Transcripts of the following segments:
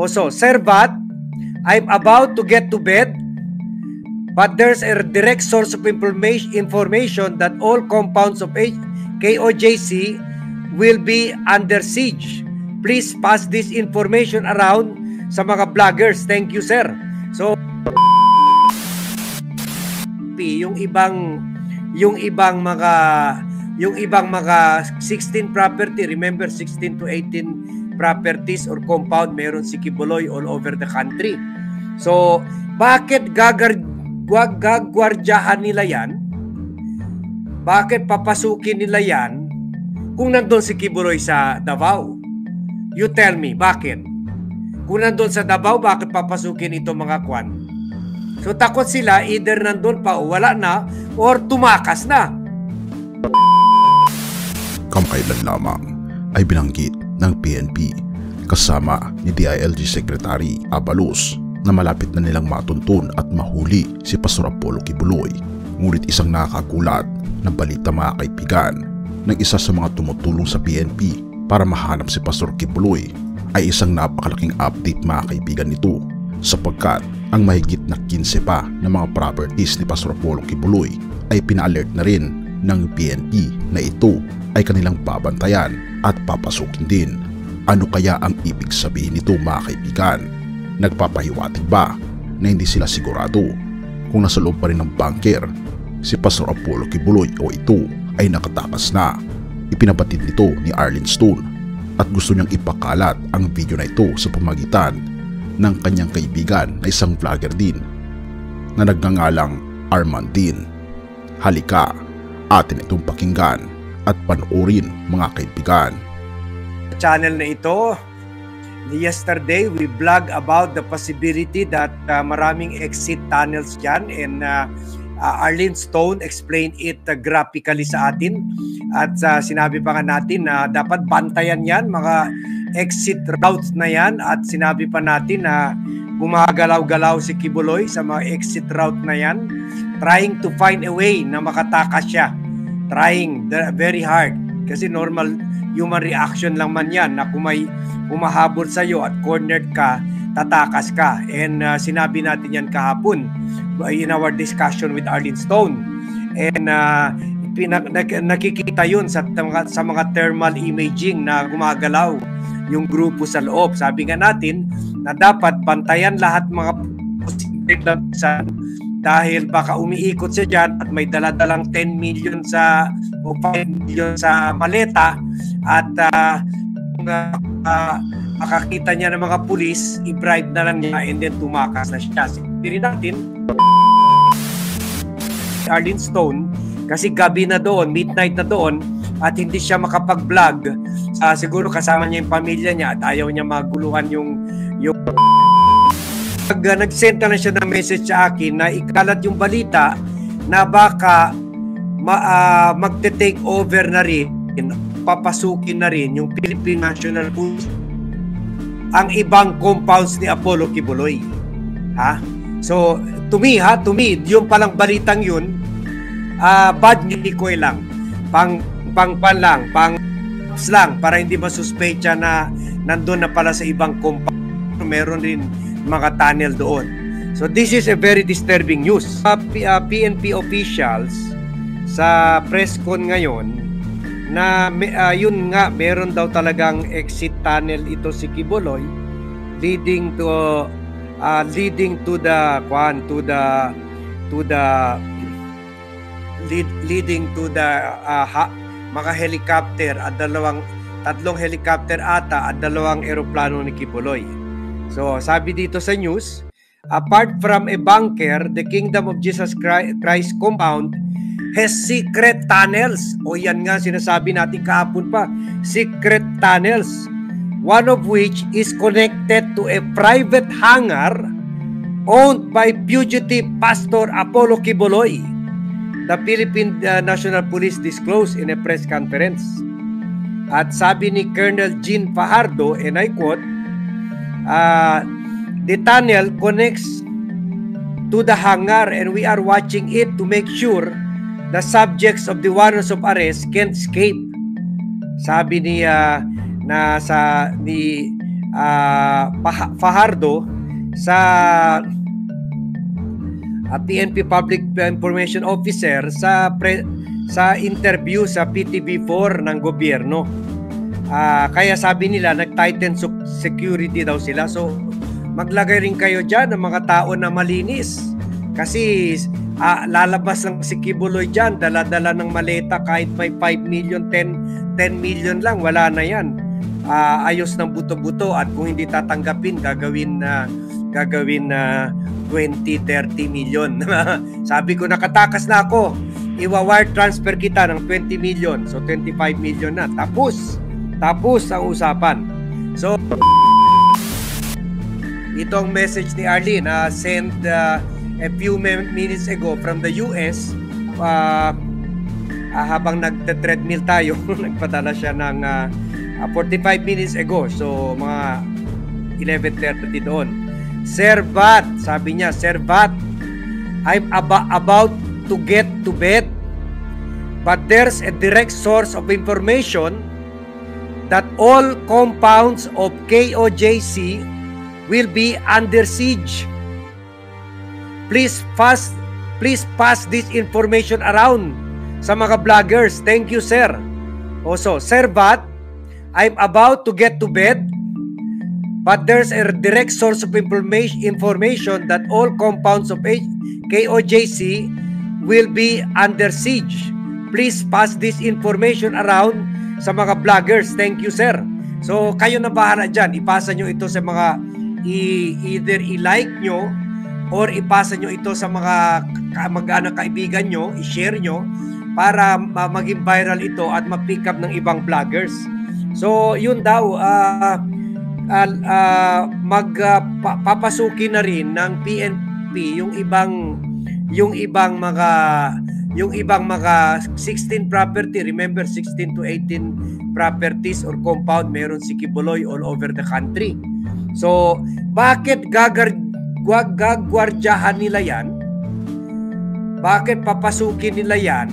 Also, Sir Bat, I'm about to get to bed, but there's a direct source of information that all compounds of KOJC will be under siege. Please pass this information around sa mga vloggers. Thank you, sir. So, yung ibang mga 16 property, remember 16 to 18 properties or compound meron si Kibuloy all over the country. So, bakit gagwardyahan nila yan? Bakit papasukin nila yan kung nandun si Kibuloy sa Davao? You tell me, bakit? Kung nandun sa Davao, bakit papasukin ito mga kwan? So takot sila, either nandun pa o wala na, or tumakas na. Kamakailan lamang ay binanggit ng PNP kasama ni DILG Secretary Abalos na malapit na nilang matuntun at mahuli si Pastor Apollo Kibuloy. Ngunit isang nakakagulat na balita mga kaibigan ng isa sa mga tumutulong sa PNP para mahanap si Pastor Kibuloy ay isang napakalaking update mga kaibigan nito, sapagkat ang mahigit na 15 pa na mga properties ni Pastor Apollo Kibuloy ay pina-alert na rin ng PNP na ito ay kanilang babantayan at papasukin din. Ano kaya ang ibig sabihin nito mga kaibigan? Nagpapahiwatig ba na hindi sila sigurado kung nasa loob pa rin ng bunker si Pastor Apollo Kibuloy o ito ay nakatakas na? Ipinabatid nito ni Arlene Stone at gusto niyang ipakalat ang video na ito sa pamagitan ng kanyang kaibigan na isang vlogger din na nagngangalang Armand din. Halika, atin itong pakinggan at panoorin mga kaibigan. Channel na ito, yesterday we vlog about the possibility that maraming exit tunnels dyan, and Arlene Stone explained it graphically sa atin, at sinabi pa nga natin na dapat bantayan yan, mga exit routes na yan, at sinabi pa natin na gumagalaw-galaw si Kibuloy sa mga exit route na yan, trying to find a way na makatakas siya, trying very hard, kasi normal human reaction lang man yan na kung may humahabol sa'yo at cornered ka, tatakas ka. And sinabi natin yan kahapon in our discussion with Arlene Stone, and nakikita yun sa mga thermal imaging na gumagalaw yung grupo sa loob. Sabi nga natin na dapat bantayan lahat mga posibleng dahil baka umiikot siya dyan at may daladalang 10 million o 5 million sa maleta, at makakita niya ng mga pulis, i-bribe na lang niya, and then tumakas na siya. Sabi natin Arlene Stone, kasi gabi na doon, midnight na doon, at hindi siya makapag-vlog. Siguro kasama niya yung pamilya niya at ayaw niya maguluhan yung nag-send na siya ng message sa akin na ikalat yung balita na baka magte-take over na rin, papasukin na rin yung Philippine National Police ang ibang compounds ni Apollo Kibuloy. Ha? So, to me, yung palang balitang yun, bad news ko lang. Pang lang, para hindi masuspecha na nandun na pala sa ibang compound. Meron rin mga tunnel doon. So this is a very disturbing news. PNP officials sa press con ngayon na yun nga, meron daw talagang exit tunnel ito si Kibuloy, leading to mga helicopter at tatlong helicopter ata at dalawang eroplano ni Kibuloy. So, sabi dito sa news, apart from a bunker, the Kingdom of Jesus Christ compound has secret tunnels. O yan nga sinasabi natin kahapon pa, secret tunnels. One of which is connected to a private hangar owned by fugitive Pastor Apollo Kibuloy. The Philippine National Police disclosed in a press conference. At sabi ni Colonel Jean Fajardo, and I quote, the tunnel connects to the hangar and we are watching it to make sure the subjects of the warrants of arrest can't escape. Sabi ni Fajardo sa PNP Public Information Officer sa interview sa PTV4 ng gobyerno. Kaya sabi nila nag-tighten security daw sila. So maglagay rin kayo dyan ng mga tao na malinis. Kasi lalabas ng si Kibuloy dyan, dala-dala ng maleta kahit may 5 million, 10 million lang, wala na yan. Ayos ng buto-buto at kung hindi tatanggapin, gagawin 20-30 million. Sabi ko nakatakas na ako, iwa-wire transfer kita ng 20 million, so 25 million na. Tapos ang usapan. So itong message ni Arlene sent a few minutes ago from the US, habang nagte-treadmill tayo. Nagpadala siya ng 45 minutes ago, so mga 11:30 doon. Sir Vat, sabi niya, Sir Vat, I'm about to get to bed, but there's a direct source of information that all compounds of KOJC will be under siege. Please pass this information around sa mga vloggers. Thank you, sir. Also, Sir Vat, I'm about to get to bed, but there's a direct source of information that all compounds of KOJC will be under siege. Please pass this information around sa mga vloggers. Thank you, sir. So, kayo na bahala dyan. Ipasa nyo ito sa mga either i-like nyo or ipasa nyo ito sa mga mag-anak kaibigan nyo, i-share nyo para maging viral ito at ma-pick up ng ibang vloggers. So, yun daw, papasukin na rin ng PNP yung ibang mga 16 property. Remember, 16 to 18 properties or compound meron si Kibuloy all over the country. So, bakit gagwardyahan nila yan? Bakit papasukin nila yan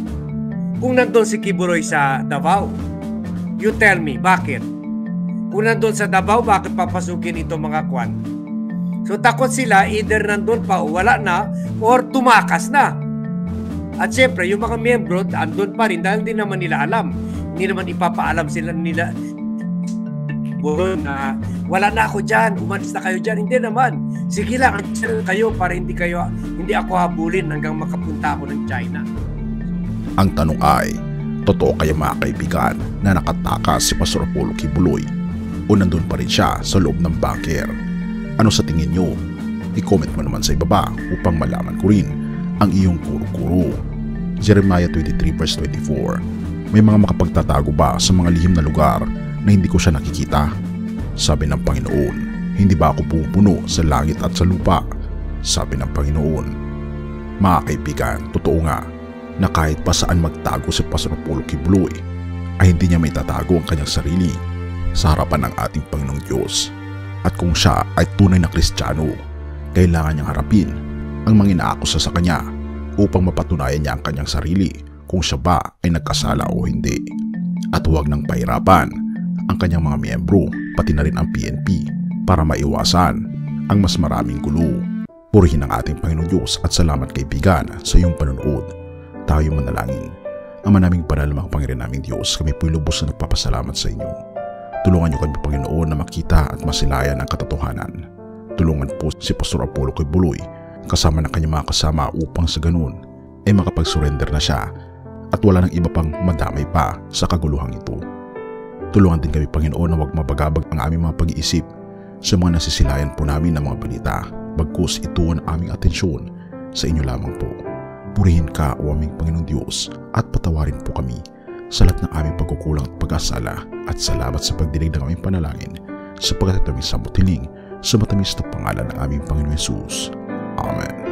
kung nandun si Kibuloy sa Davao? You tell me, bakit? Kung nandun sa Davao, bakit papasukin ito mga kwan? So takot sila, either nandun pa o wala na, or tumakas na. At syempre, yung mga miyembro, andun pa rin dahil hindi naman nila alam. Hindi naman ipapaalam sila nila na wala na ako dyan, umalis na kayo dyan. Hindi naman. Sige lang, kayo para hindi ako habulin hanggang makapunta ako ng China. Ang tanong ay, totoo kaya mga kaibigan na nakatakas si Pastor Apollo Kibuloy o nandun pa rin siya sa loob ng bunker? Ano sa tingin nyo? I-comment mo naman sa ibaba upang malaman ko rin ang iyong kuro-kuro. Jeremiah 23 verse 24. May mga makapagtatago ba sa mga lihim na lugar na hindi ko siya nakikita? Sabi ng Panginoon, hindi ba ako pumupuno sa langit at sa lupa? Sabi ng Panginoon. Mga kaibigan, totoo nga na kahit pa saan magtago si Pastor Apollo Kibuloy ay hindi niya may tatago ang kanyang sarili sa harapan ng ating Panginoong Diyos. At kung siya ay tunay na Kristiyano, kailangan niyang harapin ang mga inaakusa sa kanya upang mapatunayan niya ang kanyang sarili kung siya ba ay nagkasala o hindi. At huwag nang pahirapan ang kanyang mga miyembro, pati na rin ang PNP, para maiwasan ang mas maraming gulo. Purihin ang ating Panginoong Diyos at salamat kaibigan sa iyong panonood. Tayo manalangin. Ama naming banal na makapangyarihan naming Diyos, kami po'y lubos na nagpapasalamat sa inyo. Tulungan niyo kami Panginoon na makita at masilayan ang katotohanan. Tulungan po si Pastor Apollo Kibuloy kasama ng kanyang mga kasama upang sa ganun ay makapag-surrender na siya at wala nang iba pang madamay pa sa kaguluhang ito. Tulungan din kami Panginoon na huwag mabagabag ang aming mga pag-iisip sa mga nasisilayan po namin ng mga balita, bagkus ito ang aming atensyon sa inyo lamang po. Purihin ka o aming Panginoong Diyos at patawarin po kami sa lahat ng aming pagkukulang at pag-asala, at salamat sa pagdinig ng aming panalangin sapagkat ito aming samot hiling sa matamis na pangalan ng aming Panginoon Hesus. Amen.